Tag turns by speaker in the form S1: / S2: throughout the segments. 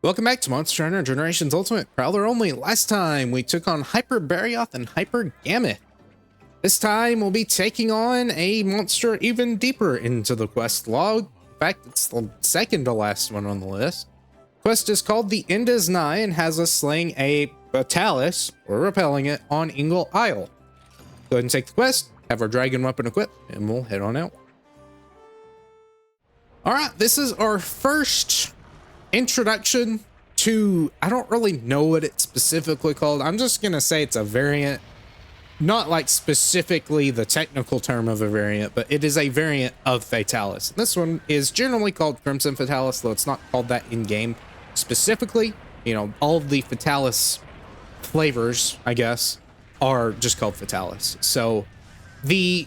S1: Welcome back to Monster Hunter Generations Ultimate Prowler only. Last time we took on Hyper Barioth and Hyper Gamut. This time we'll be taking on a monster even deeper into the quest log. In fact, it's the second to last one on the list. Quest is called The End is Nigh and has us slaying a Fatalis, or repelling it, on Ingle Isle. Go ahead and take the quest, have our dragon weapon equipped, and we'll head on out. Alright, this is our first introduction to, I don't really know what it's specifically called. I'm just gonna say it's a variant, not like specifically the technical term of a variant, but it is a variant of Fatalis. This one is generally called Crimson Fatalis, though it's not called that in game specifically. You know, all of the Fatalis flavors, I guess, are just called Fatalis. So the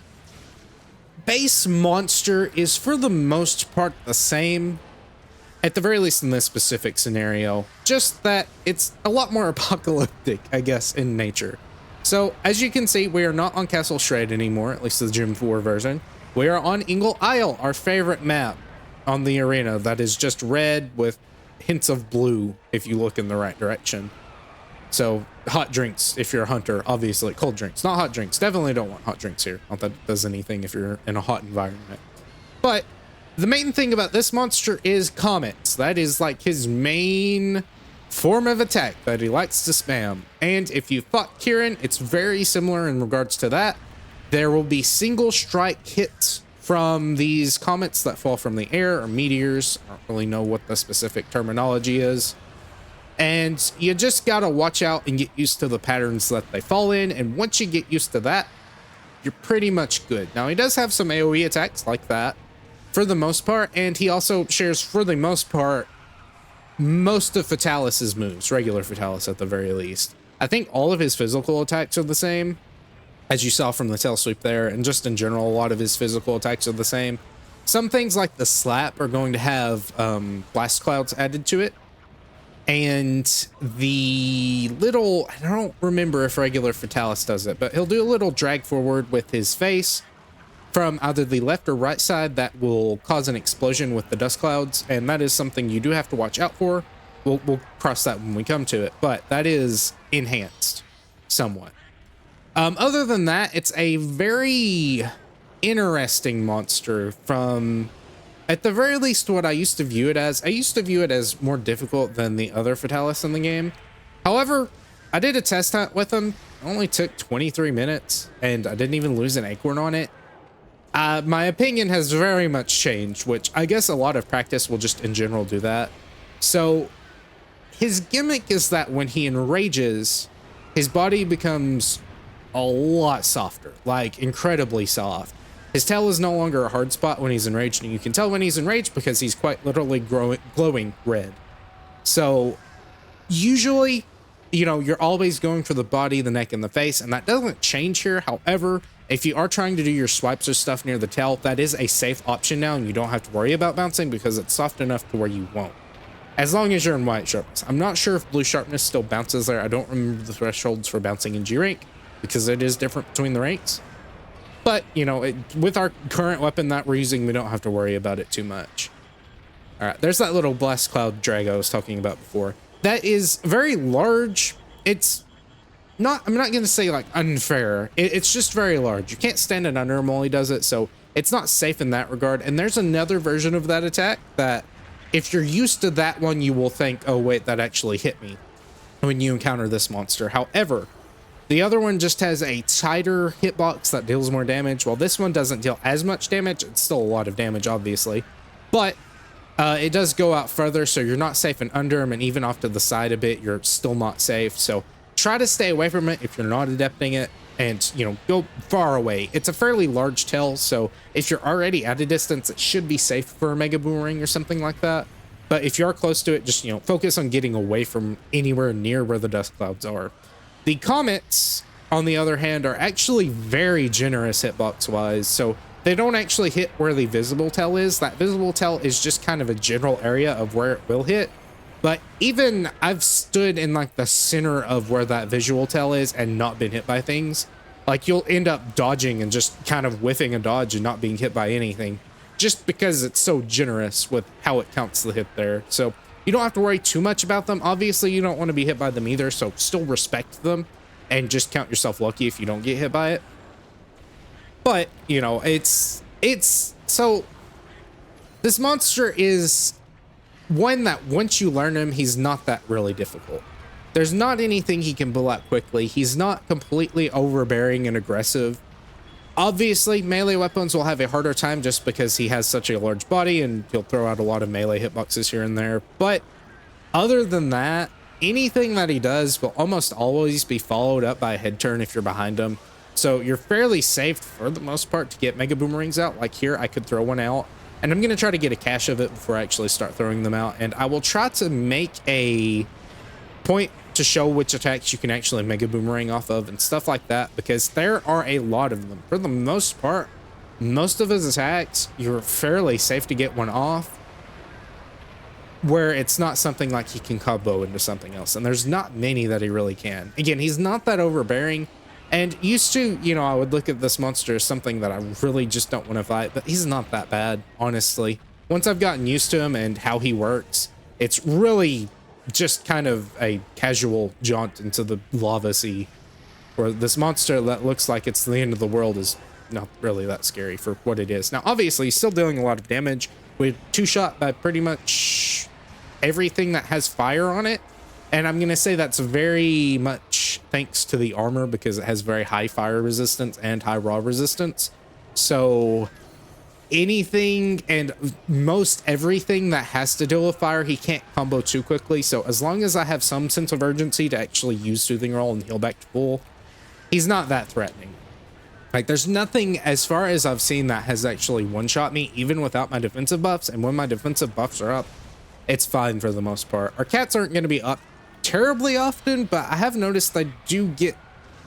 S1: base monster is for the most part the same, at the very least in this specific scenario, just that it's a lot more apocalyptic, I guess, in nature. So as you can see, we are not on Castle Shred anymore, at least the Gen 4 version. We are on Ingle Isle, our favorite map on the arena that is just red with hints of blue if you look in the right direction. So hot drinks if you're a hunter, obviously. Cold drinks, not hot drinks. Definitely don't want hot drinks here. Not that it does anything if you're in a hot environment. But the main thing about this monster is comets. That is like his main form of attack that he likes to spam. And if you fought Kieran, it's very similar in regards to that. There will be single strike hits from these comets that fall from the air, or meteors. I don't really know what the specific terminology is. And you just gotta watch out and get used to the patterns that they fall in. And once you get used to that, you're pretty much good. Now, he does have some AoE attacks like that for the most part, and he also shares, for the most part, most of Fatalis's moves, regular Fatalis at the very least. I think all of his physical attacks are the same, as you saw from the tail sweep there, and just in general, a lot of his physical attacks are the same. Some things like the slap are going to have blast clouds added to it, and the little, I don't remember if regular Fatalis does it, but he'll do a little drag forward with his face from either the left or right side that will cause an explosion with the dust clouds, and that is something you do have to watch out for. We'll cross that when we come to it, but that is enhanced somewhat. Other than that, it's a very interesting monster from, at the very least, what I used to view it as. I used to view it as more difficult than the other Fatalis in the game. However, I did a test hunt with him. It only took 23 minutes, and I didn't even lose an acorn on it. My opinion has very much changed, which I guess a lot of practice will just in general do that. So his gimmick is that when he enrages, his body becomes a lot softer, like incredibly soft. His tail is no longer a hard spot when he's enraged, and you can tell when he's enraged because he's quite literally glowing red. So usually, you know, you're always going for the body, the neck, and the face, and that doesn't change here. However, if you are trying to do your swipes or stuff near the tail, that is a safe option now, and you don't have to worry about bouncing because it's soft enough to where you won't. As long as you're in white sharpness. I'm not sure if blue sharpness still bounces there. I don't remember the thresholds for bouncing in G rank because it is different between the ranks. But, you know, with our current weapon that we're using, we don't have to worry about it too much. All right, there's that little blast cloud drag I was talking about before. That is very large. It's not, I'm not going to say like unfair. It's just very large. You can't stand it under him while he does it, so it's not safe in that regard. And there's another version of that attack that if you're used to that one, you will think, oh wait, that actually hit me when you encounter this monster. However, the other one just has a tighter hitbox that deals more damage. While this one doesn't deal as much damage, it's still a lot of damage, obviously. But it does go out further, so you're not safe and under him, and even off to the side a bit, you're still not safe. So try to stay away from it if you're not adepting it, and, you know, go far away. It's a fairly large tail, so if you're already at a distance, it should be safe for a Mega Boomerang or something like that. But if you are close to it, just, you know, focus on getting away from anywhere near where the dust clouds are. The comets, on the other hand, are actually very generous hitbox-wise, so they don't actually hit where the visible tail is. That visible tail is just kind of a general area of where it will hit. But even I've stood in like the center of where that visual tail is and not been hit by things. Like you'll end up dodging and just kind of whiffing a dodge and not being hit by anything, just because it's so generous with how it counts the hit there. So You don't have to worry too much about them. Obviously, you don't want to be hit by them either, so still respect them and just count yourself lucky if you don't get hit by it. But, you know, so this monster is one that once you learn him, he's not that really difficult. There's not anything he can pull out quickly. He's not completely overbearing and aggressive. Obviously, melee weapons will have a harder time just because he has such a large body and he'll throw out a lot of melee hitboxes here and there. But other than that, anything that he does will almost always be followed up by a head turn if you're behind him. So you're fairly safe for the most part to get mega boomerangs out. Like here, I could throw one out and I'm going to try to get a cache of it before I actually start throwing them out. And I will try to make a point to show which attacks you can actually mega boomerang off of and stuff like that, because there are a lot of them. For the most part, most of his attacks, you're fairly safe to get one off where it's not something like he can combo into something else. And there's not many that he really can. Again, he's not that overbearing. And used to, you know, I would look at this monster as something that I really just don't want to fight, but he's not that bad, honestly. Once I've gotten used to him and how he works, it's really just kind of a casual jaunt into the lava sea, where this monster that looks like it's the end of the world is not really that scary for what it is. Now, obviously, he's still dealing a lot of damage. We're two-shot by pretty much everything that has fire on it, and I'm going to say that's very much thanks to the armor, because it has very high fire resistance and high raw resistance. So anything and most everything that has to deal with fire, he can't combo too quickly. So as long as I have some sense of urgency to actually use Soothing Roll and heal back to full, he's not that threatening. Like, there's nothing as far as I've seen that has actually one-shot me, even without my defensive buffs. And when my defensive buffs are up, it's fine for the most part. Our cats aren't going to be up terribly often, but I have noticed I do get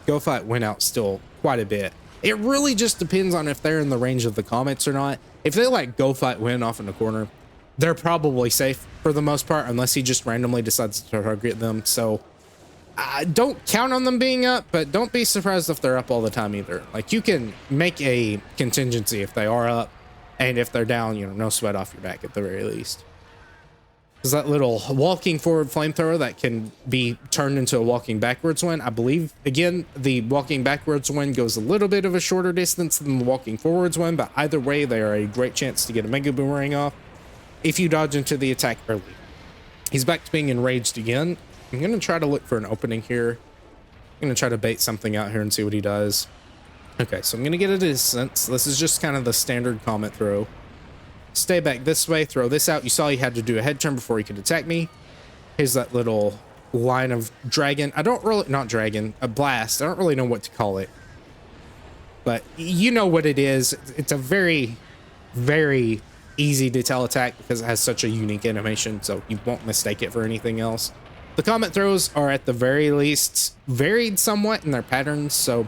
S1: Go Fight Win out still quite a bit. It really just depends on if they're in the range of the comments or not. If they like Go Fight Win off in the corner, they're probably safe for the most part, unless he just randomly decides to target them. So don't count on them being up, but don't be surprised if they're up all the time either. Like, you can make a contingency if they are up, and if they're down, you know, no sweat off your back at the very least. There's that little walking forward flamethrower that can be turned into a walking backwards one. I believe, again, the walking backwards one goes a little bit of a shorter distance than the walking forwards one, but either way, they are a great chance to get a mega boomerang off if you dodge into the attack early. He's back to being enraged again. I'm going to try to look for an opening here. I'm going to try to bait something out here and see what he does. Okay, so I'm going to get a distance. This is just kind of the standard comet throw. Stay back this way, throw this out. You saw he had to do a head turn before he could attack me. Here's that little line of dragon. I don't really, not dragon, a blast. I don't really know what to call it, but you know what it is. It's a very, very easy to tell attack because it has such a unique animation, so you won't mistake it for anything else. The comet throws are at the very least varied somewhat in their patterns, so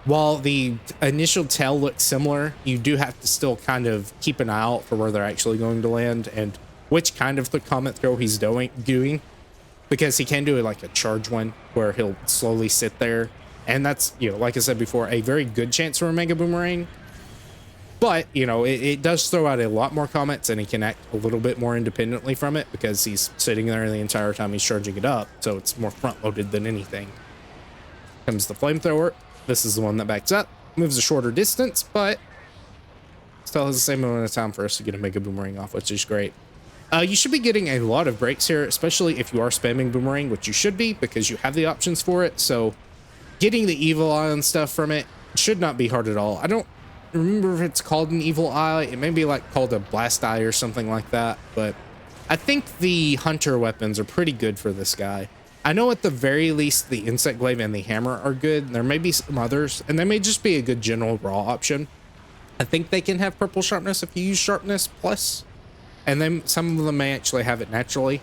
S1: while the initial tell looks similar, you do have to still kind of keep an eye out for where they're actually going to land and which kind of the comet throw he's doing, because he can do it like a charge one where he'll slowly sit there, and that's, you know, like I said before, a very good chance for a mega boomerang. But, you know, it does throw out a lot more comets, and he can act a little bit more independently from it because he's sitting there the entire time he's charging it up, so it's more front-loaded than anything. Comes the flamethrower. This is the one that backs up, moves a shorter distance, but still has the same amount of time for us to get a mega boomerang off, which is great. You should be getting a lot of breaks here, especially if you are spamming boomerang, which you should be because you have the options for it. So getting the evil eye and stuff from it should not be hard at all. I don't remember if it's called an evil eye. It may be like called a blast eye or something like that, but I think the hunter weapons are pretty good for this guy. I know at the very least the insect glaive and the hammer are good. There may be some others, and they may just be a good general raw option. I think they can have purple sharpness if you use sharpness plus, and then some of them may actually have it naturally,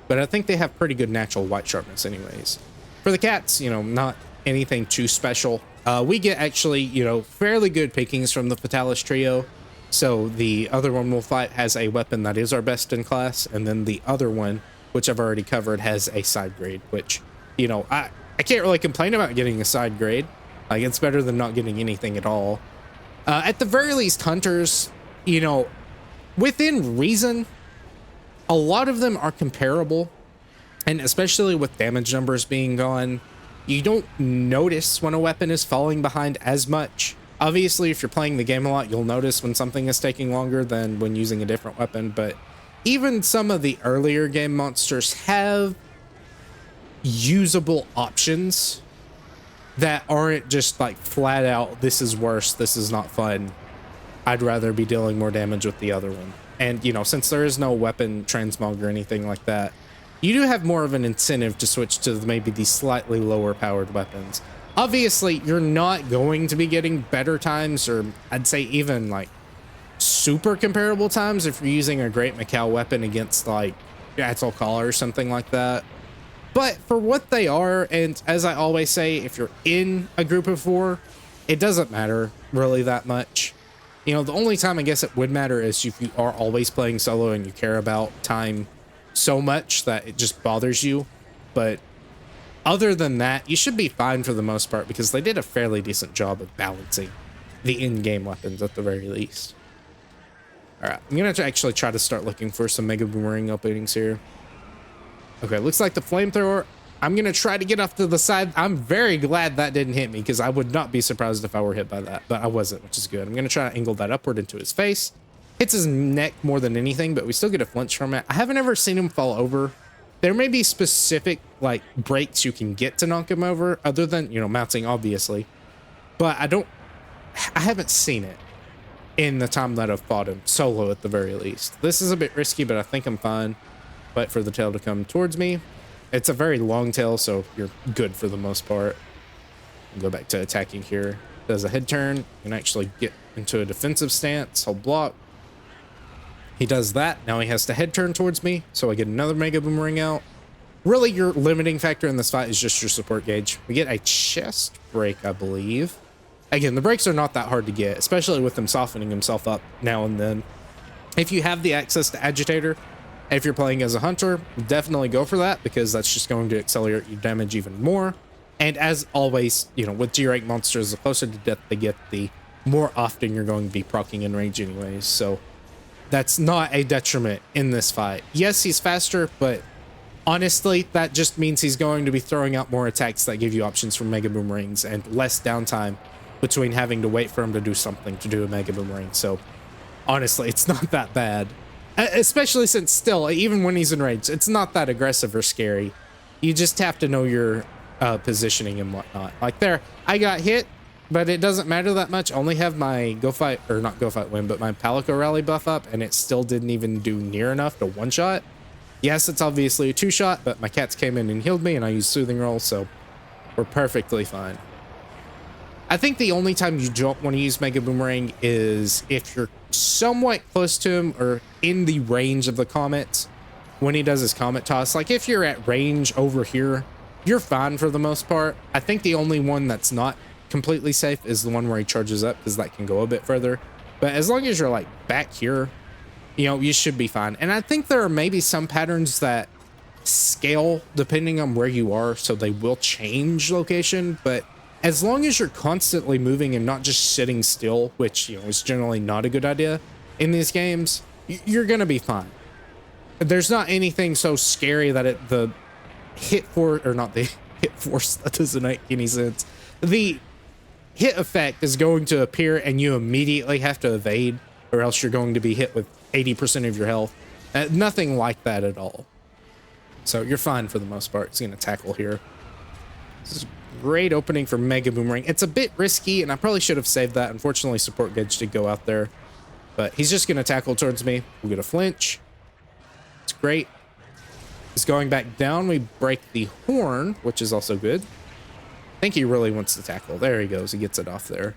S1: but I think they have pretty good natural white sharpness anyways. For the cats, you know, not anything too special. We get actually, you know, fairly good pickings from the Fatalis trio. So the other one we'll fight has a weapon that is our best in class, and then the other one, which I've already covered, has a side grade, which, you know, I can't really complain about getting a side grade. Like, it's better than not getting anything at all. At the very least, hunters, you know, within reason, a lot of them are comparable, and especially with damage numbers being gone, you don't notice when a weapon is falling behind as much. Obviously, if you're playing the game a lot, you'll notice when something is taking longer than when using a different weapon, but even some of the earlier game monsters have usable options that aren't just like flat out, this is worse, this is not fun. I'd rather be dealing more damage with the other one. And, you know, since there is no weapon transmog or anything like that, you do have more of an incentive to switch to maybe these slightly lower powered weapons. Obviously, you're not going to be getting better times, or I'd say even like super comparable times if you're using a Great Macau weapon against like Atzalkala or something like that. But for what they are, and as I always say, if you're in a group of 4, it doesn't matter really that much. You know, the only time I guess it would matter is if you are always playing solo and you care about time so much that it just bothers you. But other than that, you should be fine for the most part, because they did a fairly decent job of balancing the in-game weapons at the very least. All right, I'm going to actually try to start looking for some Mega Boomerang openings here. Okay, looks like the flamethrower. I'm going to try to get off to the side. I'm very glad that didn't hit me, because I would not be surprised if I were hit by that, but I wasn't, which is good. I'm going to try to angle that upward into his face. Hits his neck more than anything, but we still get a flinch from it. I haven't ever seen him fall over. There may be specific, like, breaks you can get to knock him over, other than, you know, mounting, obviously. But I haven't seen it in the time that I've fought him, solo at the very least. This is a bit risky, but I think I'm fine. But for the tail to come towards me, it's a very long tail, so you're good for the most part. Go back to attacking here. Does a head turn, and actually get into a defensive stance, hold block. He does that. Now he has to head turn towards me, so I get another Mega Boomerang out. Really, your limiting factor in this fight is just your support gauge. We get a chest break, I believe. Again, the breaks are not that hard to get, especially with him softening himself up now and then. If you have the access to Agitator, if you're playing as a hunter, definitely go for that, because that's just going to accelerate your damage even more. And as always, you know, with G-rank monsters, the closer to death they get, the more often you're going to be proccing in range anyways. So that's not a detriment in this fight. Yes, he's faster, but honestly, that just means he's going to be throwing out more attacks that give you options for Mega Boomerangs and less downtime between having to wait for him to do something to do a Mega Boomerang. So honestly, it's not that bad. Especially since still, even when he's in range, it's not that aggressive or scary. You just have to know your positioning and whatnot. Like there, I got hit, but it doesn't matter that much. I only have my Go Fight, or not Go Fight Win, but my Palico Rally buff up, and it still didn't even do near enough to one-shot. Yes, it's obviously a two-shot, but my cats came in and healed me, and I used Soothing Roll, so we're perfectly fine. I think the only time you don't want to use Mega Boomerang is if you're somewhat close to him or in the range of the comet when he does his comet toss. Like if you're at range over here, you're fine for the most part. I think the only one that's not completely safe is the one where he charges up, because that can go a bit further. But as long as you're like back here, you know, you should be fine. And I think there are maybe some patterns that scale depending on where you are, so they will change location, but as long as you're constantly moving and not just sitting still, which, you know, is generally not a good idea in these games, you're going to be fine. There's not anything so scary that the hit force, or not the hit force, that doesn't make any sense. The hit effect is going to appear and you immediately have to evade, or else you're going to be hit with 80% of your health. Nothing like that at all. So you're fine for the most part. It's going to tackle here. This is great opening for Mega Boomerang. It's a bit risky, and I probably should have saved that. Unfortunately, support gauge did go out there, but he's just going to tackle towards me. We'll get a flinch. It's great. He's going back down. We break the horn, which is also good. I think he really wants to tackle. There he goes. He gets it off there.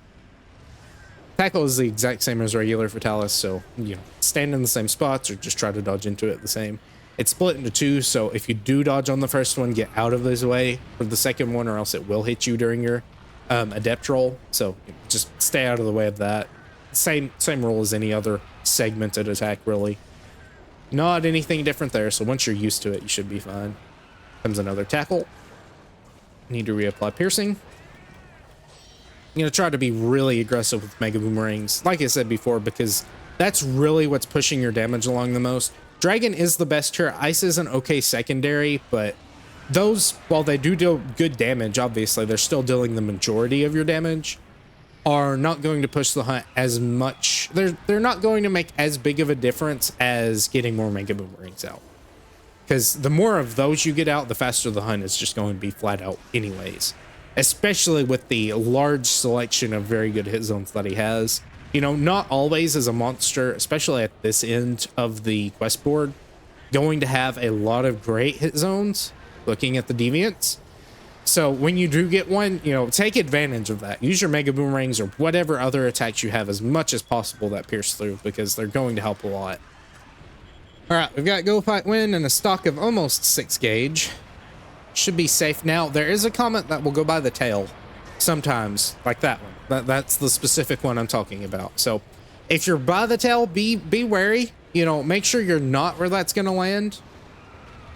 S1: Tackle is the exact same as regular Fatalis, so, you know, stand in the same spots or just try to dodge into it the same. It's split into two, so if you do dodge on the first one, get out of his way for the second one, or else it will hit you during your adept roll. So just stay out of the way of that. Same rule as any other segmented attack, really. Not anything different there, so once you're used to it, you should be fine. Comes another tackle. Need to reapply piercing. I'm going to try to be really aggressive with Mega Boomerangs, like I said before, because that's really what's pushing your damage along the most. Dragon is the best here. Ice is an okay secondary, but those, while they do deal good damage, obviously, they're still dealing the majority of your damage, are not going to push the hunt as much. They're not going to make as big of a difference as getting more Mega Boomerangs out. Because the more of those you get out, the faster the hunt is just going to be flat out anyways. Especially with the large selection of very good hit zones that he has. You know, not always is a monster, especially at this end of the quest board, going to have a lot of great hit zones, looking at the deviants. So when you do get one, you know, take advantage of that. Use your Mega Boomerangs or whatever other attacks you have as much as possible that pierce through, because they're going to help a lot. All right, we've got Go Fight Win and a stock of almost 6 gauge. Should be safe. Now, there is a comment that will go by the tail sometimes, like that one. That's the specific one I'm talking about. So if you're by the tail, be wary. You know, make sure you're not where that's going to land.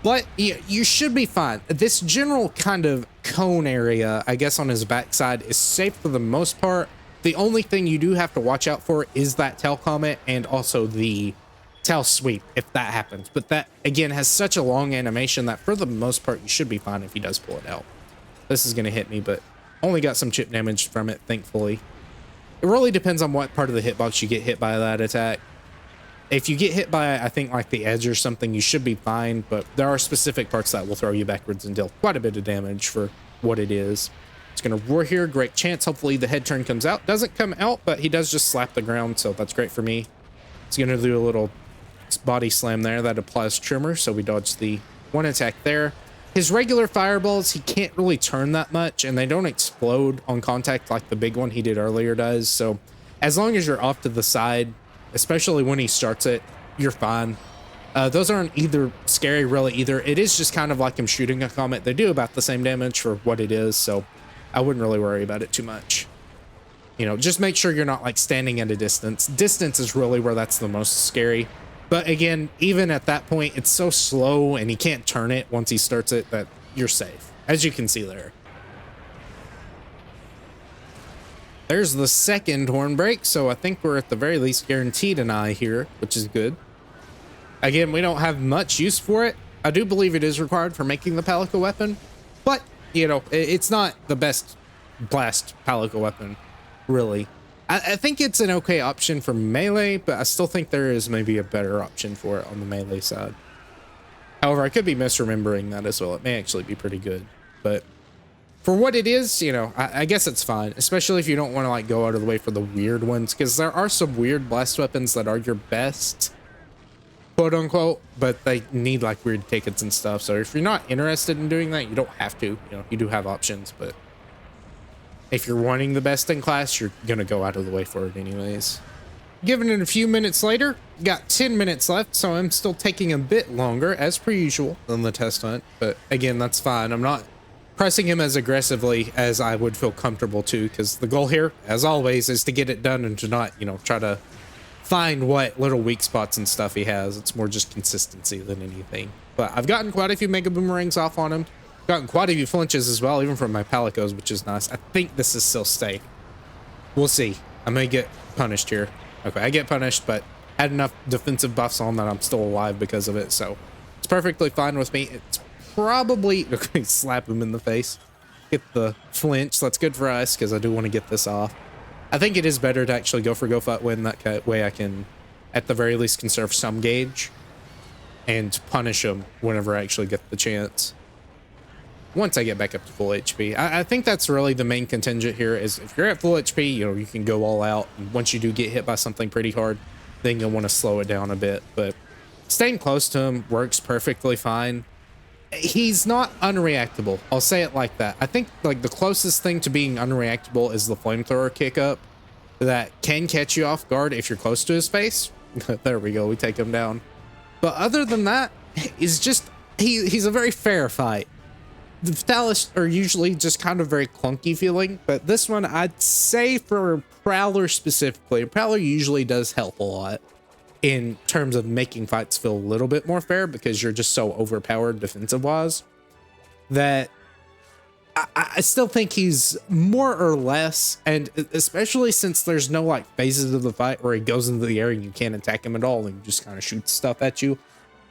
S1: But you should be fine. This general kind of cone area, I guess, on his backside is safe for the most part. The only thing you do have to watch out for is that tail comment and also the tail sweep if that happens. But that, again, has such a long animation that for the most part, you should be fine if he does pull it out. This is going to hit me, but only got some chip damage from it, thankfully. It really depends on what part of the hitbox you get hit by that attack. If you get hit by, I think, like the edge or something, you should be fine, but there are specific parts that will throw you backwards and deal quite a bit of damage for what it is. It's going to roar here. Great chance. Hopefully the head turn comes out. Doesn't come out, but he does just slap the ground, so that's great for me. He's going to do a little body slam there. That applies Tremor, so we dodge the one attack there. His regular fireballs, he can't really turn that much, and they don't explode on contact like the big one he did earlier does. So as long as you're off to the side, especially when he starts it, you're fine. Those aren't either scary really either. It is just kind of like him shooting a comet. They do about the same damage for what it is, so I wouldn't really worry about it too much. You know, just make sure you're not like standing at a distance. Distance is really where that's the most scary. But again, even at that point, it's so slow and he can't turn it once he starts it that you're safe, as you can see there. There's the second horn break, so I think we're at the very least guaranteed an eye here, which is good. Again, we don't have much use for it. I do believe it is required for making the Palico weapon, but, you know, it's not the best blast Palico weapon, really. I think it's an okay option for melee, but I still think there is maybe a better option for it on the melee side. However, I could be misremembering that as well. It may actually be pretty good, but for what it is, you know, I guess it's fine, especially if you don't want to like go out of the way for the weird ones, because there are some weird blast weapons that are your best, quote unquote, but they need like weird tickets and stuff. So if you're not interested in doing that, you don't have to. You know, you do have options, but if you're wanting the best in class, you're gonna go out of the way for it anyways. Given it a few minutes later, got 10 minutes left, so I'm still taking a bit longer, as per usual, than the test hunt. But again, that's fine. I'm not pressing him as aggressively as I would feel comfortable to, because the goal here, as always, is to get it done and to not, you know, try to find what little weak spots and stuff he has. It's more just consistency than anything. But I've gotten quite a few Mega Boomerangs off on him. Gotten quite a few flinches as well, even from my Palicos, which is nice. I think this is still safe. We'll see. I may get punished here. Okay, I get punished, but had enough defensive buffs on that I'm still alive because of it, so it's perfectly fine with me. It's probably... Okay, slap him in the face. Get the flinch. That's good for us, because I do want to get this off. I think it is better to actually go for Go Fight Win. That way I can, at the very least, conserve some gauge and punish him whenever I actually get the chance. Once I get back up to full HP. I think that's really the main contingent here is if you're at full HP, you know, you can go all out. And once you do get hit by something pretty hard, then you'll want to slow it down a bit. But staying close to him works perfectly fine. He's not unreactable. I'll say it like that. I think like the closest thing to being unreactable is the flamethrower kick up that can catch you off guard if you're close to his face. There we go. We take him down. But other than that, he's just, he's a very fair fight. The Fatalis are usually just kind of very clunky feeling, but this one I'd say for Prowler specifically, Prowler usually does help a lot in terms of making fights feel a little bit more fair because you're just so overpowered defensive wise that I still think he's more or less, and especially since there's no like phases of the fight where he goes into the air and you can't attack him at all and he just kind of shoots stuff at you.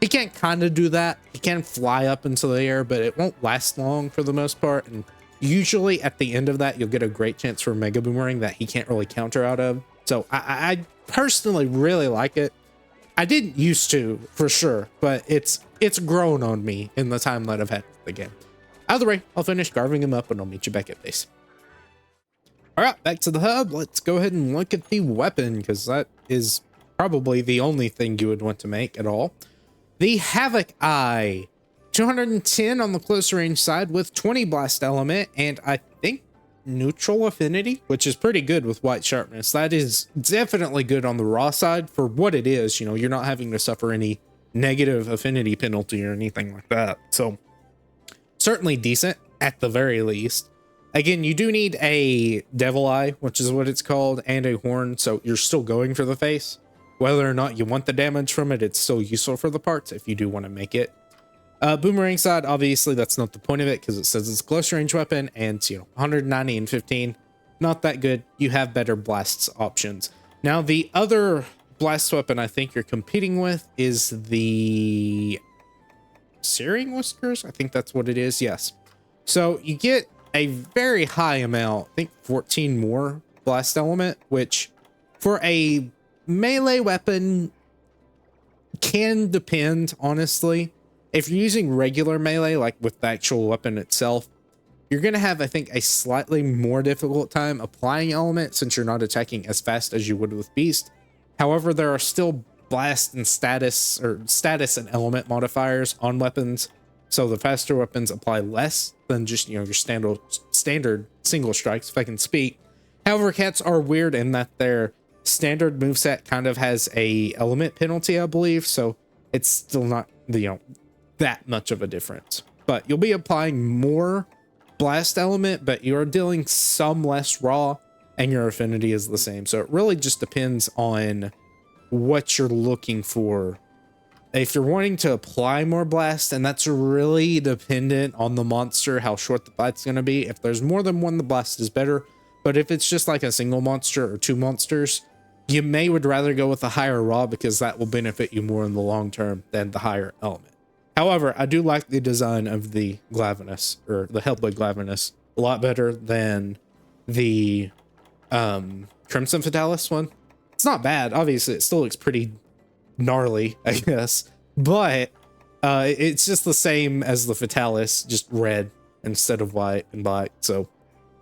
S1: He can kind of do that. He can fly up into the air, but it won't last long for the most part. And usually at the end of that, you'll get a great chance for a Mega Boomerang that he can't really counter out of. So I personally really like it. I didn't used to, for sure, but it's grown on me in the time that I've had the game. Either way, I'll finish carving him up and I'll meet you back at base. All right, back to the hub. Let's go ahead and look at the weapon, because that is probably the only thing you would want to make at all. The Havoc Eye, 210 on the close range side with 20 blast element, and I think neutral affinity, which is pretty good with white sharpness. That is definitely good on the raw side for what it is. You know, you're not having to suffer any negative affinity penalty or anything like that. So certainly decent at the very least. Again, you do need a Devil Eye, which is what it's called, and a horn, so you're still going for the face. Whether or not you want the damage from it, it's still useful for the parts if you do want to make it. Boomerang side, obviously, that's not the point of it because it says it's a close range weapon, and, you know, 190 and 15, not that good. You have better blasts options. Now, the other blast weapon I think you're competing with is the Searing Whiskers. I think that's what it is, yes. So you get a very high amount, I think 14 more blast element, which for a melee weapon can depend, honestly. If you're using regular melee, like with the actual weapon itself, you're going to have, I think, a slightly more difficult time applying element since you're not attacking as fast as you would with Beast. However, there are still blast and status, or status and element modifiers on weapons. So the faster weapons apply less than just, you know, your standard single strikes, if I can speak. However, cats are weird in that their standard moveset kind of has a element penalty, I believe. So it's still not, you know, that much of a difference. But you'll be applying more blast element, but you're dealing some less raw, and your affinity is the same. So it really just depends on what you're looking for. If you're wanting to apply more blast, and that's really dependent on the monster, how short the bite's going to be. If there's more than one, the blast is better. But if it's just like a single monster or two monsters, you would rather go with a higher raw because that will benefit you more in the long term than the higher element. However, I do like the design of the Glavenus, or the Hellblade Glavenus, a lot better than the Crimson Fatalis one. It's not bad. Obviously, it still looks pretty gnarly, I guess, but it's just the same as the Fatalis, just red instead of white and black. So,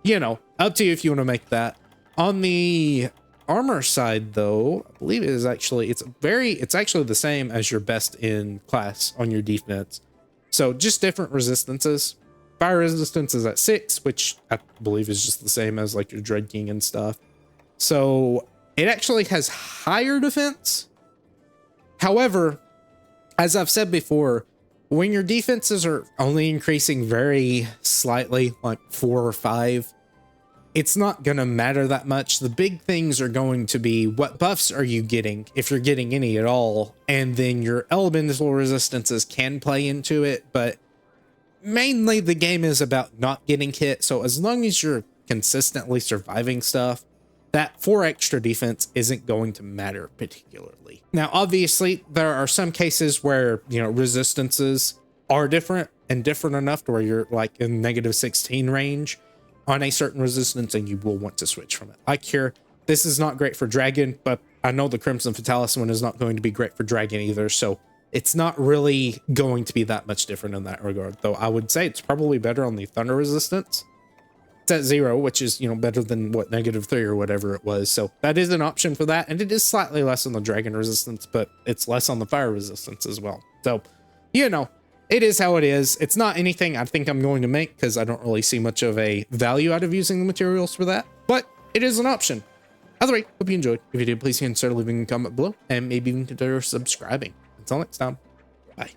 S1: you know, up to you if you want to make that. On the armor side, though, I believe it's actually the same as your best in class on your defense. So just different resistances. Fire resistance is at 6, which I believe is just the same as like your Dread King and stuff. So it actually has higher defense. However, as I've said before, when your defenses are only increasing very slightly, like 4 or 5, it's not going to matter that much. The big things are going to be what buffs are you getting, if you're getting any at all, and then your elemental resistances can play into it, but mainly the game is about not getting hit. So as long as you're consistently surviving stuff, that 4 extra defense isn't going to matter particularly. Now, obviously, there are some cases where, you know, resistances are different and different enough to where you're like in -16 range on a certain resistance and you will want to switch from it. Like here, this is not great for Dragon, but I know the Crimson Fatalis one is not going to be great for Dragon either. So it's not really going to be that much different in that regard, though I would say it's probably better on the Thunder resistance. It's at 0, which is, you know, better than what -3 or whatever it was. So that is an option for that. And it is slightly less on the Dragon resistance, but it's less on the Fire resistance as well. So, you know, it is how it is. It's not anything I think I'm going to make because I don't really see much of a value out of using the materials for that, but it is an option. Either way, hope you enjoyed. If you did, please consider leaving a comment below and maybe even consider subscribing. Until next time, bye.